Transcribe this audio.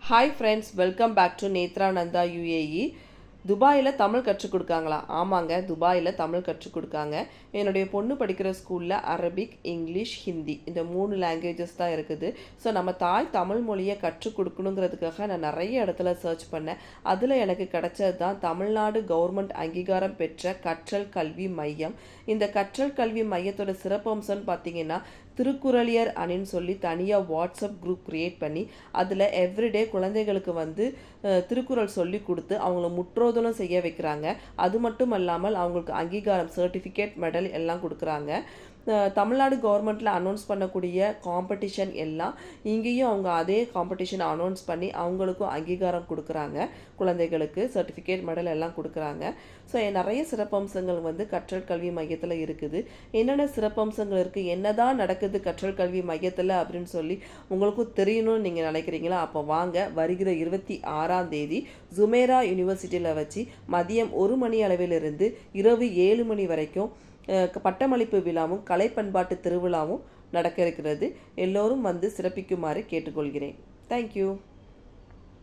Hi friends, welcome back to Netrananda UAE. துபாயில் தமிழ் கற்றுக் கொடுக்காங்களா? ஆமாங்க, துபாயில் தமிழ் கற்றுக் கொடுக்காங்க. என்னுடைய பொண்ணு படிக்கிற ஸ்கூலில் அரபிக், இங்கிலீஷ், ஹிந்தி இந்த 3 லாங்குவேஜஸ் தான் இருக்குது. ஸோ நம்ம தாய் தமிழ் மொழியை கற்றுக் கொடுக்கணுங்கிறதுக்காக நான் நிறைய இடத்துல சர்ச் பண்ணேன். அதில் எனக்கு கிடைச்சது தான் தமிழ்நாடு கவர்மெண்ட் அங்கீகாரம் பெற்ற கற்றல் கல்வி மையம். இந்த கற்றல் கல்வி மையத்தோட சிறப்பம்சம்னு பார்த்தீங்கன்னா, திருக்குறளியர் அணின்னு சொல்லி தனியாக வாட்ஸ்அப் குரூப் க்ரியேட் பண்ணி அதில் எவ்ரிடே குழந்தைகளுக்கு வந்து திருக்குறள் சொல்லி கொடுத்து அவங்கள முற்றோதலும் செய்ய வைக்கிறாங்க. அது மட்டும் இல்லாமல் அவங்களுக்கு அங்கீகாரம், சர்டிஃபிகேட், மெடல் எல்லாம் கொடுக்குறாங்க. தமிழ்நாடு கவர்மெண்ட்டில் அனௌன்ஸ் பண்ணக்கூடிய காம்படிஷன் எல்லாம் இங்கேயும் அவங்க அதே காம்படிஷனை அனௌன்ஸ் பண்ணி அவங்களுக்கும் அங்கீகாரம் கொடுக்குறாங்க. குழந்தைகளுக்கு சர்டிஃபிகேட், மெடல் எல்லாம் கொடுக்குறாங்க. ஸோ நிறைய சிறப்பம்சங்கள் வந்து கற்றல் கல்வி மையத்தில் இருக்குது. என்னென்ன சிறப்பம்சங்கள் இருக்குது, என்னதான் நடக்குது கற்றல் கல்வி மையத்தில் அப்படின்னு சொல்லி உங்களுக்கும் தெரியணும்னு நீங்கள் நினைக்கிறீங்களா? அப்போ வாங்க, வருகிற 26ஆம் தேதி ஜுமேரா யூனிவர்சிட்டியில் வச்சு மதியம் 1 மணி அளவிலிருந்து இரவு 7 மணி வரைக்கும் பட்டமளிப்பு விழாவும் கலை பண்பாட்டு திருவிழாவும் நடக்க இருக்கிறது. எல்லோரும் வந்து சிறப்பிக்குமாறு கேட்டுக்கொள்கிறேன். தேங்க்யூ.